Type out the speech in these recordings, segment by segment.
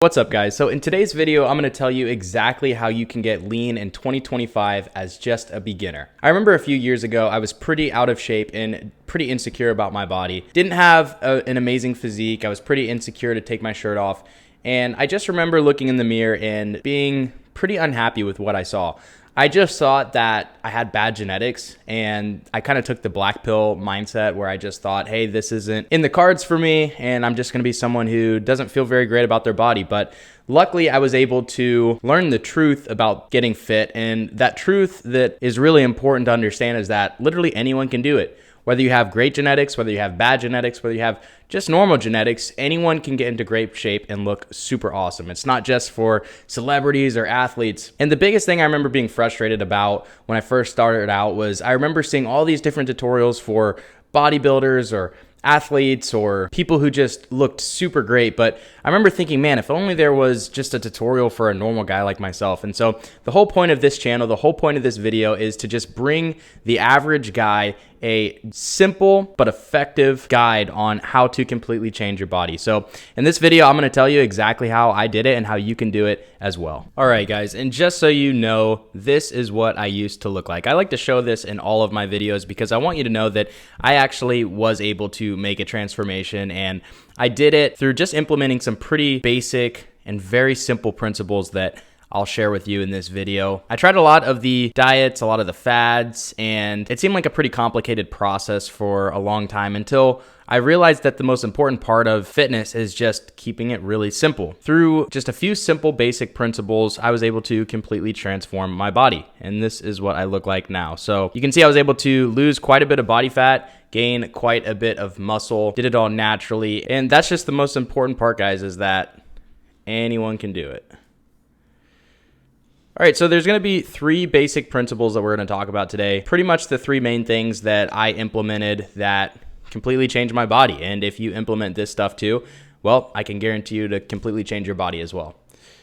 What's up, guys? So in today's video, I'm going to tell you exactly how you can get lean in 2025 as just a beginner. I remember a few years ago, I was pretty out of shape and pretty insecure about my body. Didn't have an amazing physique. I was pretty insecure to take my shirt off. And I just remember looking in the mirror and being pretty unhappy with what I saw. I just thought that I had bad genetics, and I kind of took the black pill mindset where I just thought, hey, this isn't in the cards for me, and I'm just going to be someone who doesn't feel very great about their body. But luckily, I was able to learn the truth about getting fit, and that truth that is really important to understand is that literally anyone can do it. Whether you have great genetics, whether you have bad genetics, whether you have just normal genetics, anyone can get into great shape and look super awesome. It's not just for celebrities or athletes. And the biggest thing I remember being frustrated about when I first started out was I remember seeing all these different tutorials for bodybuilders or athletes or people who just looked super great. But I remember thinking, man, if only there was just a tutorial for a normal guy like myself. And so the whole point of this channel, the whole point of this video is to just bring the average guy a simple but effective guide on how to completely change your body. So in this video, I'm going to tell you exactly how I did it and how you can do it as well. All right, guys, and just so you know, this is what I used to look like. I like to show this in all of my videos because I want you to know that I actually was able to make a transformation, and I did it through just implementing some pretty basic and very simple principles that I'll share with you in this video. I tried a lot of the diets, a lot of the fads, and it seemed like a pretty complicated process for a long time until I realized that the most important part of fitness is just keeping it really simple. Through just a few simple basic principles, I was able to completely transform my body, and this is what I look like now. So you can see I was able to lose quite a bit of body fat, gain quite a bit of muscle, did it all naturally, and that's just the most important part, guys, is that anyone can do it. All right, so there's going to be three basic principles that we're going to talk about today. Pretty much the three main things that I implemented that completely changed my body. And if you implement this stuff too, well, I can guarantee you to completely change your body as well.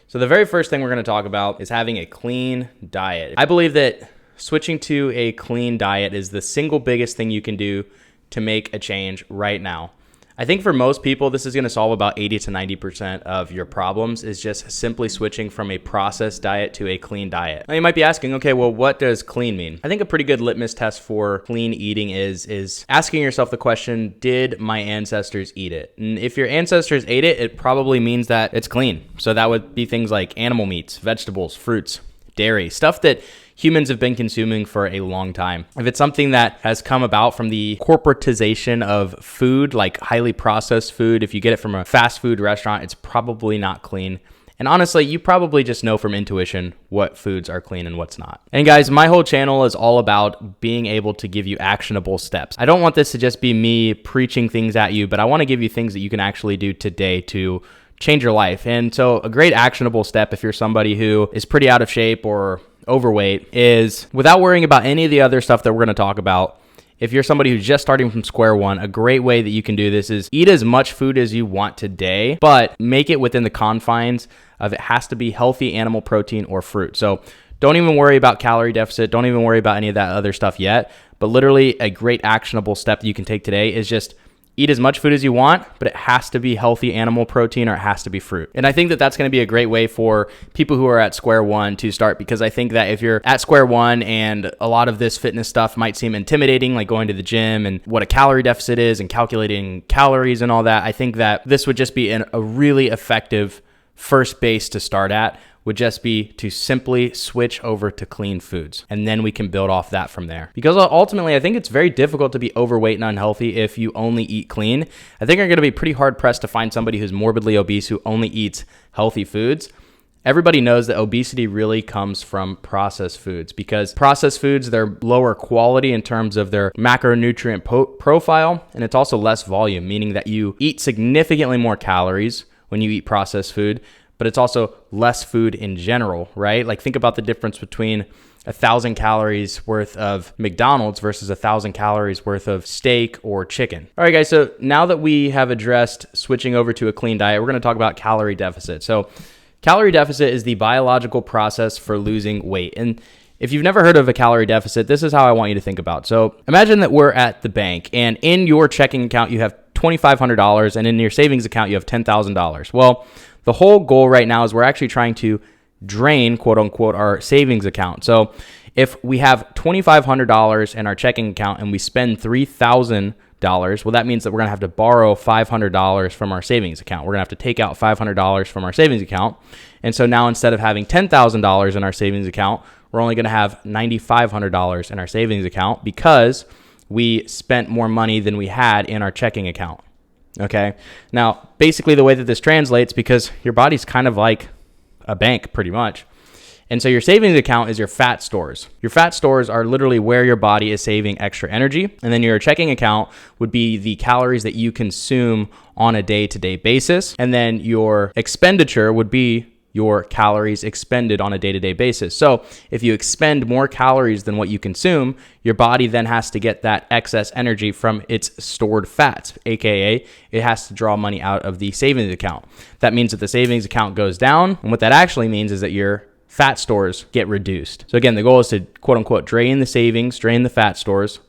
So the very first thing we're going to talk about is having a clean diet. I believe that switching to a clean diet is the single biggest thing you can do to make a change right now. I think for most people, this is going to solve about 80 to 90% of your problems, is just simply switching from a processed diet to a clean diet. Now you might be asking, okay, well, what does clean mean? I think a pretty good litmus test for clean eating is asking yourself the question, did my ancestors eat it? And if your ancestors ate it, it probably means that it's clean. So that would be things like animal meats, vegetables, fruits, dairy, stuff that humans have been consuming for a long time. If it's something that has come about from the corporatization of food, like highly processed food, if you get it from a fast food restaurant, it's probably not clean. And honestly, you probably just know from intuition what foods are clean and what's not. And guys, my whole channel is all about being able to give you actionable steps. I don't want this to just be me preaching things at you, but I want to give you things that you can actually do today to change your life. And so a great actionable step, if you're somebody who is pretty out of shape or overweight, is without worrying about any of the other stuff that we're going to talk about. If you're somebody who's just starting from square one, a great way that you can do this is eat as much food as you want today, but make it within the confines of it has to be healthy animal protein or fruit. So don't even worry about calorie deficit. Don't even worry about any of that other stuff yet. But literally a great actionable step that you can take today is just eat as much food as you want, but it has to be healthy animal protein or it has to be fruit. And I think that that's going to be a great way for people who are at square one to start, because I think that if you're at square one and a lot of this fitness stuff might seem intimidating, like going to the gym and what a calorie deficit is and calculating calories and all that, I think that this would just be a really effective first base to start at, would just be to simply switch over to clean foods. And then we can build off that from there. Because ultimately, I think it's very difficult to be overweight and unhealthy if you only eat clean. I think you're gonna be pretty hard pressed to find somebody who's morbidly obese who only eats healthy foods. Everybody knows that obesity really comes from processed foods, because processed foods, they're lower quality in terms of their macronutrient profile, and it's also less volume, meaning that you eat significantly more calories when you eat processed food, but it's also less food in general, right? Like think about the difference between 1,000 calories worth of McDonald's versus 1,000 calories worth of steak or chicken. All right, guys, so now that we have addressed switching over to a clean diet, we're gonna talk about calorie deficit. So calorie deficit is the biological process for losing weight. And if you've never heard of a calorie deficit, this is how I want you to think about. So imagine that we're at the bank and in your checking account, you have $2,500 and in your savings account, you have $10,000. Well, The whole goal right now is we're actually trying to drain, quote unquote, our savings account. So if we have $2,500 in our checking account and we spend $3,000, well, that means that we're going to have to borrow $500 from our savings account. We're going to have to take out $500 from our savings account. And so now instead of having $10,000 in our savings account, we're only going to have $9,500 in our savings account because we spent more money than we had in our checking account. Okay. Now, basically the way that this translates, because your body's kind of like a bank pretty much. And so your savings account is your fat stores. Your fat stores are literally where your body is saving extra energy. And then your checking account would be the calories that you consume on a day-to-day basis. And then your expenditure would be your calories expended on a day-to-day basis. So if you expend more calories than what you consume, your body then has to get that excess energy from its stored fats, aka it has to draw money out of the savings account. That means that the savings account goes down, and what that actually means is that your fat stores get reduced. So again, the goal is to quote unquote drain the savings, drain the fat stores.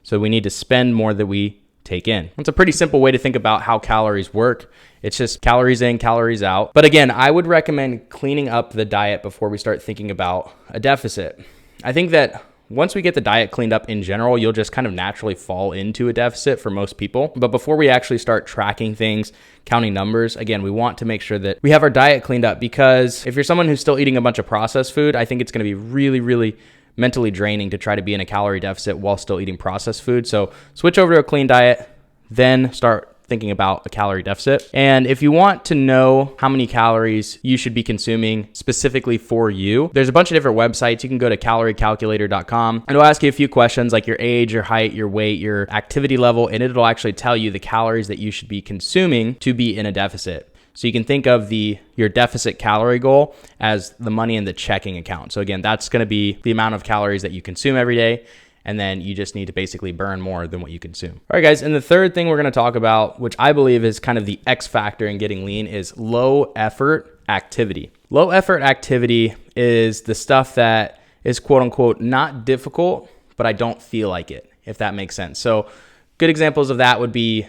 So we need to spend more than we take in. It's a pretty simple way to think about how calories work. It's just calories in, calories out. But again, I would recommend cleaning up the diet before we start thinking about a deficit. I think that once we get the diet cleaned up in general, you'll just kind of naturally fall into a deficit for most people. But before we actually start tracking things, counting numbers, again, we want to make sure that we have our diet cleaned up, because if you're someone who's still eating a bunch of processed food, I think it's going to be really, really mentally draining to try to be in a calorie deficit while still eating processed food. So switch over to a clean diet, then start thinking about a calorie deficit. And if you want to know how many calories you should be consuming specifically for you, there's a bunch of different websites. You can go to caloriecalculator.com and it'll ask you a few questions like your age, your height, your weight, your activity level, and it'll actually tell you the calories that you should be consuming to be in a deficit. So you can think of your deficit calorie goal as the money in the checking account. So again, that's going to be the amount of calories that you consume every day. And then you just need to basically burn more than what you consume. All right, guys. And the third thing we're going to talk about, which I believe is kind of the X factor in getting lean, is low effort activity. Low effort activity is the stuff that is quote unquote not difficult, but I don't feel like it, if that makes sense. So good examples of that would be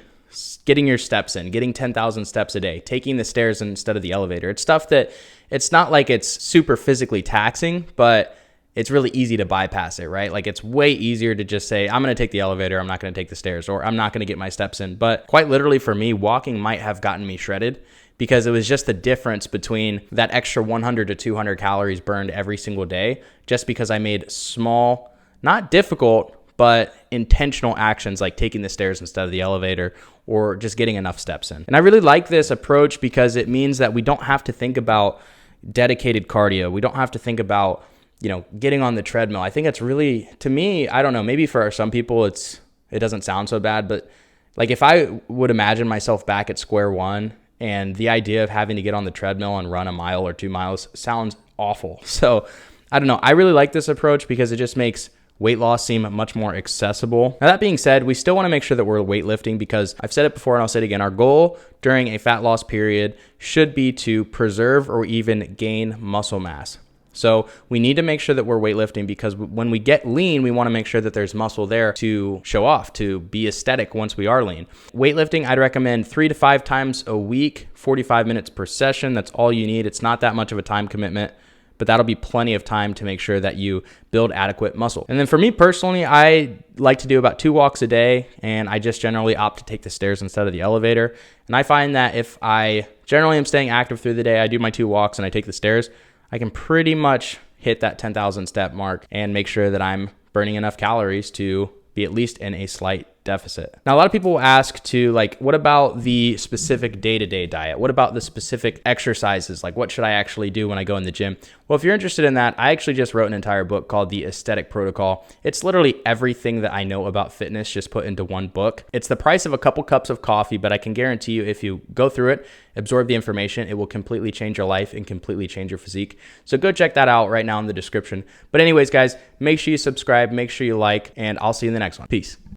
getting your steps in, getting 10,000 steps a day, taking the stairs instead of the elevator. It's stuff that it's not like it's super physically taxing, but it's really easy to bypass it, right? Like it's way easier to just say, I'm going to take the elevator, I'm not going to take the stairs, or I'm not going to get my steps in. But quite literally for me, walking might have gotten me shredded because it was just the difference between that extra 100 to 200 calories burned every single day, just because I made small, not difficult, but intentional actions like taking the stairs instead of the elevator or just getting enough steps in. And I really like this approach because it means that we don't have to think about dedicated cardio. We don't have to think about getting on the treadmill. I think it's really, to me, I don't know, maybe for some people it doesn't sound so bad, but like if I would imagine myself back at square one and the idea of having to get on the treadmill and run a mile or 2 miles sounds awful. So I don't know. I really like this approach because it just makes weight loss seem much more accessible. Now that being said, we still want to make sure that we're weightlifting because I've said it before and I'll say it again. Our goal during a fat loss period should be to preserve or even gain muscle mass. So we need to make sure that we're weightlifting because when we get lean, we want to make sure that there's muscle there to show off, to be aesthetic once we are lean. Weightlifting, I'd recommend 3 to 5 times a week, 45 minutes per session. That's all you need. It's not that much of a time commitment, but that'll be plenty of time to make sure that you build adequate muscle. And then for me personally, I like to do about 2 walks a day, and I just generally opt to take the stairs instead of the elevator. And I find that if I generally am staying active through the day, I do my 2 walks and I take the stairs, I can pretty much hit that 10,000 step mark and make sure that I'm burning enough calories to be at least in a slight deficit. Now, a lot of people will ask too, like, what about the specific day-to-day diet? What about the specific exercises? Like, what should I actually do when I go in the gym? Well, if you're interested in that, I actually just wrote an entire book called The Aesthetic Protocol. It's literally everything that I know about fitness just put into one book. It's the price of a couple cups of coffee, but I can guarantee you if you go through it, absorb the information, it will completely change your life and completely change your physique. So go check that out right now in the description. But anyways, guys, make sure you subscribe, make sure you like, and I'll see you in the next one. Peace.